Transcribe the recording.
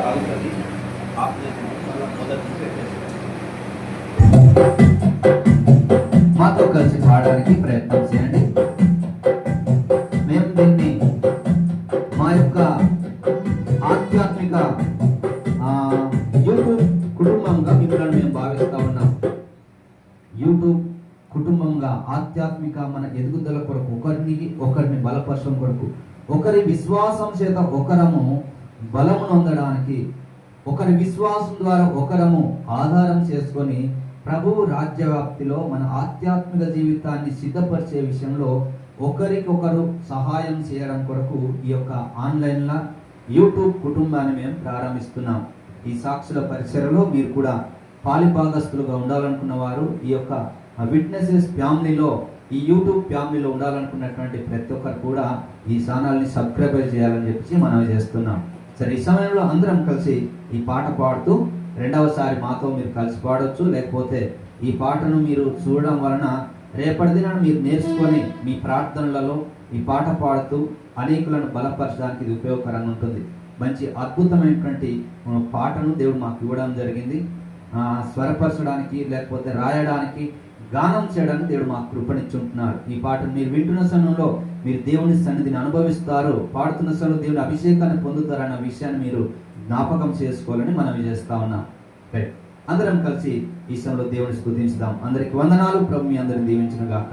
ఆగుతుంది. ఆపరేషన్ మళ్ళీ మొదటి పెట్టేస్తాం. మాతో కలిసి పాడడానికి ప్రయత్నం చేయండి. మేము దీన్ని మా యొక్క ఆధ్యాత్మిక యూట్యూబ్ కుటుంబంగా మిమ్మల్ని మేము భావిస్తా ఉన్నాం. యూట్యూబ్ కుటుంబంగా ఆధ్యాత్మిక మన ఎదుగుదల కొరకు ఒకరిని బలపరచడం కొరకు, ఒకరి విశ్వాసం చేత ఒకరము బలము నొందడానికి, ఒకరి విశ్వాసం ద్వారా ఒకరము ఆధారం చేసుకొని ప్రభువు రాజ్యవ్యాప్తిలో మన ఆధ్యాత్మిక జీవితాన్ని సిద్ధపరిచే విషయంలో ఒకరికొకరు సహాయం చేయడం కొరకు ఈ యొక్క ఆన్లైన్లో యూట్యూబ్ కుటుంబాన్ని మేము ప్రారంభిస్తున్నాం. ఈ సాక్షుల పరిచయలో మీరు కూడా పాలిభాగస్తులుగా ఉండాలనుకున్న వారు ఈ యొక్క విట్నెసెస్ ఫ్యామిలీలో, ఈ యూట్యూబ్ ఫ్యామిలీలో ఉండాలనుకున్నటువంటి ప్రతి ఒక్కరు కూడా ఈ ఛానల్ని సబ్స్క్రైబ్ చేయాలని చెప్పి మనం చేస్తున్నాం. సరే, ఈ సమయంలో అందరం కలిసి ఈ పాట పాడుతూ రెండవసారి మాతో మీరు కలిసి పాడవచ్చు. లేకపోతే ఈ పాటను మీరు చూడడం వలన రేపటి దినాన మీరు నేర్చుకొని మీ ప్రార్థనలలో ఈ పాట పాడుతూ అనేకులను బలపరచడానికి ఇది ఉపయోగకరంగా ఉంటుంది. మంచి అద్భుతమైనటువంటి పాటను దేవుడు మాకు ఇవ్వడం జరిగింది. స్వరపరచడానికి లేకపోతే రాయడానికి, గానం చేయడానికి దేవుడు మాకు కృపణించుంటున్నాడు. ఈ పాటను మీరు వింటున్న సమయంలో మీరు దేవుని సన్నిధిని అనుభవిస్తారు, పాడుతున్న సమయంలో దేవుని అభిషేకాన్ని పొందుతారన్న విషయాన్ని మీరు జ్ఞాపకం చేసుకోవాలని మనం చేస్తా ఉన్నాం. అందరం కలిసి ఈ సమయంలో దేవుని స్తుతించుదాం. అందరికి వందనాలు. ప్రభు మీ అందరిని దీవించును గాక.